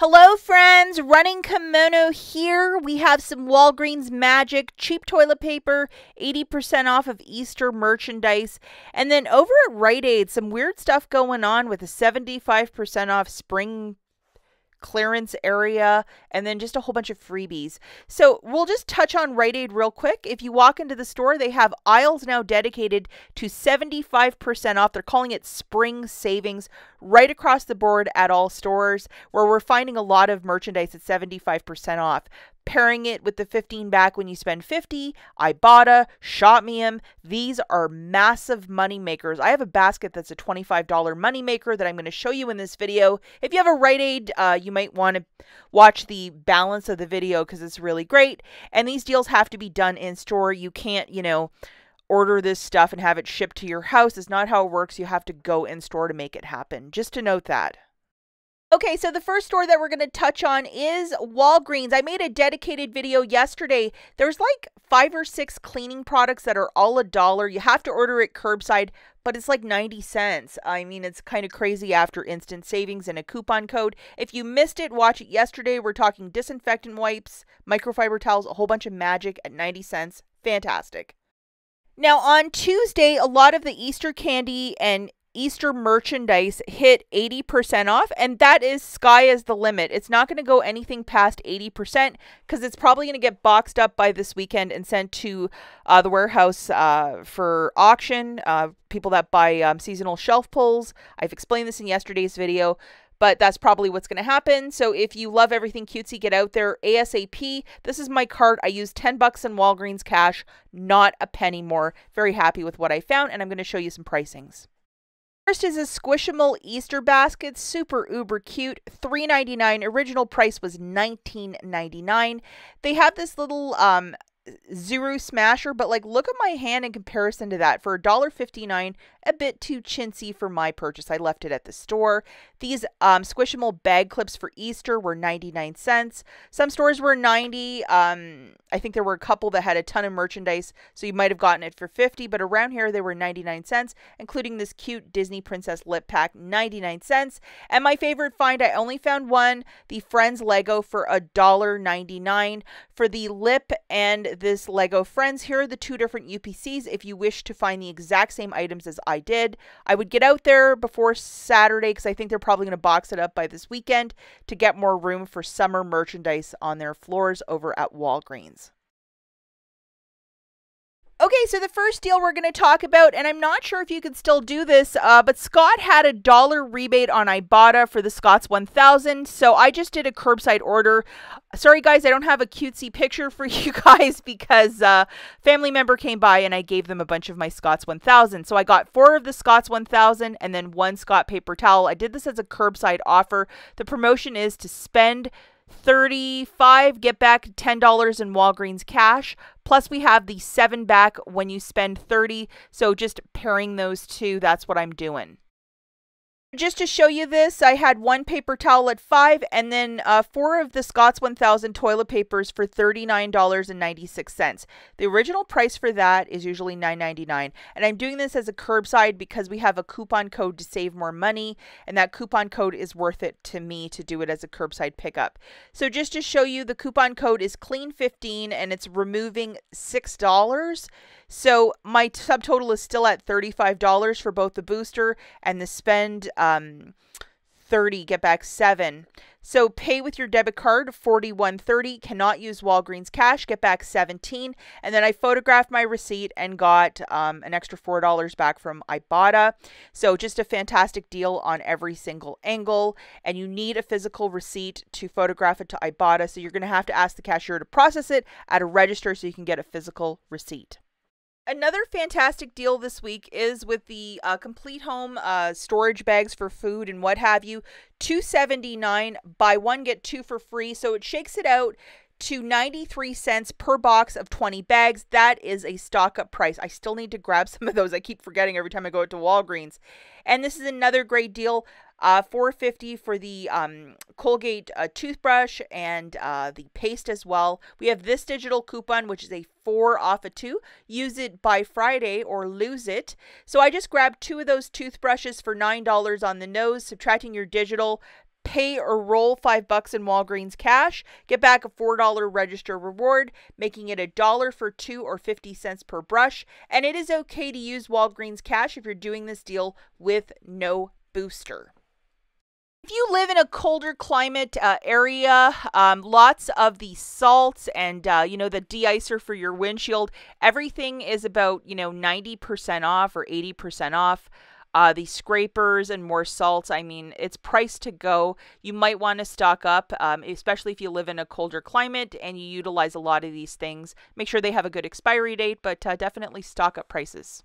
Hello friends, Running Kimono here. We have some Walgreens magic, cheap toilet paper, 80% off of Easter merchandise. And then over at Rite Aid, some weird stuff going on with a 75% off spring clearance area, and then just a whole bunch of freebies. So we'll just touch on Rite Aid real quick. If you walk into the store, they have aisles now dedicated to 75% off. They're calling it spring savings right across the board at all stores, where we're finding a lot of merchandise at 75% off. Pairing it with the 15 back when you spend 50, IBOTTA, Shopmium, these are massive money makers. I have a basket that's a $25 money maker that I'm going to show you in this video. If you have a Rite Aid, you might want to watch the balance of the video because it's really great. And these deals have to be done in store. You can't, order this stuff and have it shipped to your house. It's not how it works. You have to go in store to make it happen. Just to note that. Okay, so the first store that we're going to touch on is Walgreens. I made a dedicated video yesterday. There's like 5 or 6 cleaning products that are all $1. You have to order it curbside, but it's like 90 cents. I mean, it's kind of crazy after instant savings and a coupon code. If you missed it, watch it yesterday. We're talking disinfectant wipes, microfiber towels, a whole bunch of magic at 90 cents. Fantastic. Now on Tuesday, a lot of the Easter candy and Easter merchandise hit 80% off, and that is sky is the limit. It's not going to go anything past 80% because it's probably going to get boxed up by this weekend and sent to the warehouse for auction. People that buy seasonal shelf pulls. I've explained this in yesterday's video, but that's probably what's going to happen. So if you love everything cutesy, get out there ASAP. This is my cart. I used 10 bucks in Walgreens cash, not a penny more. Very happy with what I found, and I'm going to show you some pricings. First is a Squishable Easter basket, super uber cute, $3.99. Original price was $19.99. They have this little Zuru smasher, but like look at my hand in comparison to that. For $1.59, a bit too chintzy for my purchase. I left it at the store. These squishable bag clips for Easter were 99 cents. Some stores were 90. I think there were a couple that had a ton of merchandise, so you might have gotten it for 50, but around here they were 99 cents, including this cute Disney Princess lip pack, 99 cents. And my favorite find, I only found one, the Friends Lego for $1.99. For the lip and this Lego Friends, here are the 2 different UPCs. If you wish to find the exact same items as I did, I would get out there before Saturday because I think they're probably going to box it up by this weekend to get more room for summer merchandise on their floors over at Walgreens. Okay, so the first deal we're going to talk about, and I'm not sure if you can still do this, but Scott had a $1 rebate on IBOTTA for the Scott's 1000, so I just did a curbside order. Sorry guys, I don't have a cutesy picture for you guys because a family member came by and I gave them a bunch of my Scott's 1000. So I got 4 of the Scott's 1000 and then 1 Scott paper towel. I did this as a curbside offer. The promotion is to spend $35, get back $10 in Walgreens cash. Plus we have the 7 back when you spend $30. So just pairing those two, that's what I'm doing. Just to show you this, I had 1 paper towel at $5 and then 4 of the Scott's 1000 toilet papers for $39.96. The original price for that is usually $9.99. And I'm doing this as a curbside because we have a coupon code to save more money. And that coupon code is worth it to me to do it as a curbside pickup. So just to show you, the coupon code is CLEAN15 and it's removing $6. So my subtotal is still at $35 for both the booster and the spend 30, get back 7. So pay with your debit card, $41.30. Cannot use Walgreens cash, get back 17. And then I photographed my receipt and got an extra $4 back from IBOTTA. So just a fantastic deal on every single angle. And you need a physical receipt to photograph it to IBOTTA. So you're going to have to ask the cashier to process it at a register so you can get a physical receipt. Another fantastic deal this week is with the complete home storage bags for food and what have you. $2.79, buy 1 get 2 for free. So it shakes it out to 93 cents per box of 20 bags. That is a stock up price. I still need to grab some of those. I keep forgetting every time I go out to Walgreens. And this is another great deal. $4.50 for the Colgate toothbrush and the paste as well. We have this digital coupon, which is a 4 off of 2. Use it by Friday or lose it. So I just grabbed 2 of those toothbrushes for $9 on the nose, subtracting your digital, pay or roll $5 in Walgreens cash, get back a $4 register reward, making it $1 for 2 or 50 cents per brush. And it is okay to use Walgreens cash if you're doing this deal with no booster. If you live in a colder climate area, lots of the salts and, the de-icer for your windshield, everything is about, 90% off or 80% off. The scrapers and more salts, I mean, it's priced to go. You might want to stock up, especially if you live in a colder climate and you utilize a lot of these things. Make sure they have a good expiry date, but definitely stock up prices.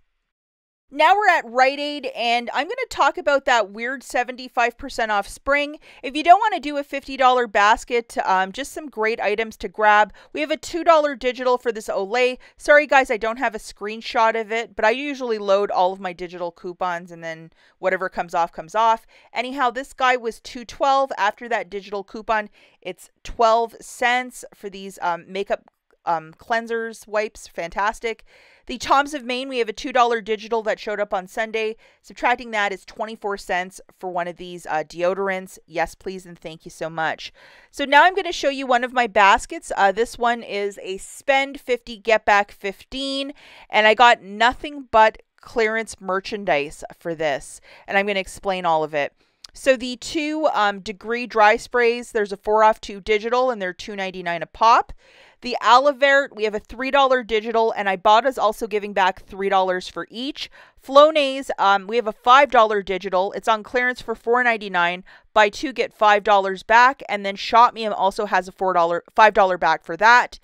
Now we're at Rite Aid, and I'm going to talk about that weird 75% off spring. If you don't want to do a $50 basket, just some great items to grab. We have a $2 digital for this Olay. Sorry guys, I don't have a screenshot of it, but I usually load all of my digital coupons and then whatever comes off comes off. Anyhow, this guy was $2.12. After that digital coupon, it's 12 cents for these makeup cleansers, wipes. Fantastic. The Toms of Maine, we have a $2 digital that showed up on Sunday. Subtracting that is 24 cents for one of these deodorants. Yes, please, and thank you so much. So now I'm going to show you one of my baskets. This one is a spend 50, get back 15, and I got nothing but clearance merchandise for this, and I'm going to explain all of it. So the two Degree dry sprays, there's a 4 off 2 digital, and they're $2.99 a pop. The Aloe Vera, we have a $3 digital, and IBOTTA's also giving back $3 for each. Flonase, we have a $5 digital. It's on clearance for $4.99. Buy 2, get $5 back. And then Shop Me also has a $5 back for that.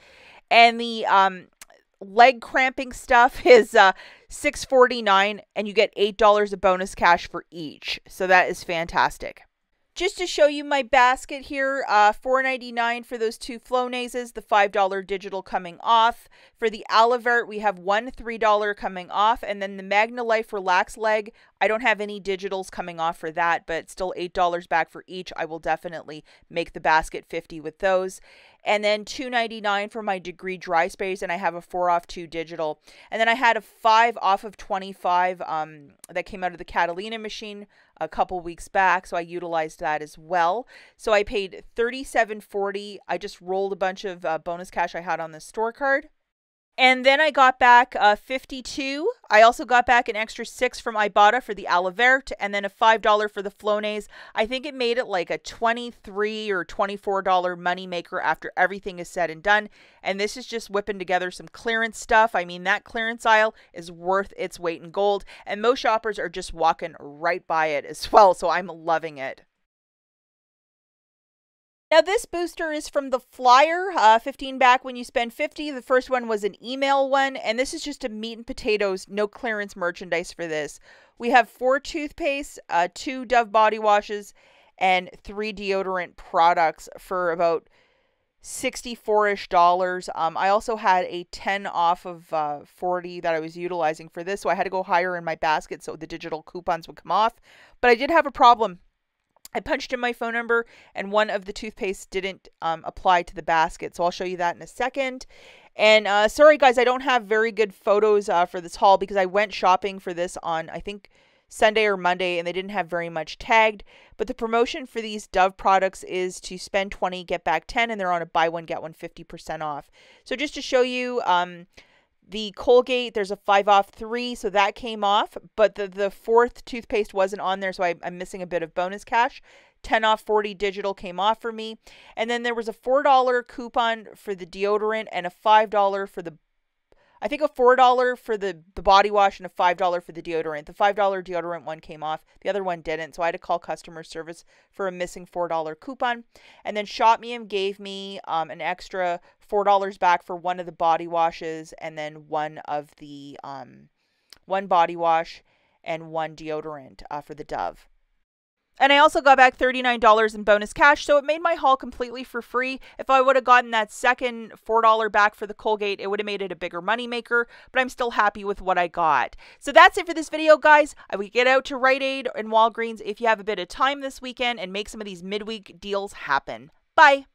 And the leg cramping stuff is $6.49, and you get $8 of bonus cash for each. So that is fantastic. Just to show you my basket here, $4.99 for those two Flonases, the $5 digital coming off. For the Aloe Vera, we have one $3 coming off, and then the Magna Life Relax Leg, I don't have any digitals coming off for that, but still $8 back for each. I will definitely make the basket 50 with those. And then $2.99 for my Degree dry sprays, and I have a 4 off 2 digital. And then I had a 5 off of 25 that came out of the Catalina machine a couple weeks back, so I utilized that as well. So I paid $37.40. I just rolled a bunch of bonus cash I had on the store card. And then I got back $52. I also got back an extra $6 from IBOTTA for the Aloe Vera, and then a $5 for the Flonase. I think it made it like a $23 or $24 moneymaker after everything is said and done. And this is just whipping together some clearance stuff. I mean, that clearance aisle is worth its weight in gold, and most shoppers are just walking right by it as well. So I'm loving it. Now this booster is from the flyer, 15 back when you spend 50. The first one was an email one, and this is just a meat and potatoes, no clearance merchandise for this. We have 4 toothpaste, 2 Dove body washes, and 3 deodorant products for about $64-ish. I also had a 10 off of 40 that I was utilizing for this, so I had to go higher in my basket so the digital coupons would come off. But I did have a problem. I punched in my phone number, and one of the toothpaste didn't apply to the basket. So I'll show you that in a second. And sorry, guys, I don't have very good photos for this haul because I went shopping for this on, I think, Sunday or Monday, and they didn't have very much tagged. But the promotion for these Dove products is to spend 20, get back 10, and they're on a buy one, get one 50% off. So just to show you, the Colgate, there's a 5 off 3, so that came off, but the 4th toothpaste wasn't on there, so I'm missing a bit of bonus cash. 10 off 40 digital came off for me. And then there was a $4 coupon for the deodorant and a $5 for the, I think a $4 for the body wash and a $5 for the deodorant. The $5 deodorant one came off. The other one didn't, so I had to call customer service for a missing $4 coupon. And then Shop Me gave me an extra $4 back for one of the body washes, and then one of the one body wash and one deodorant for the Dove. And I also got back $39 in bonus cash, so it made my haul completely for free. If I would have gotten that second $4 back for the Colgate, it would have made it a bigger moneymaker, but I'm still happy with what I got. So that's it for this video, guys. I would get out to Rite Aid and Walgreens if you have a bit of time this weekend and make some of these midweek deals happen. Bye!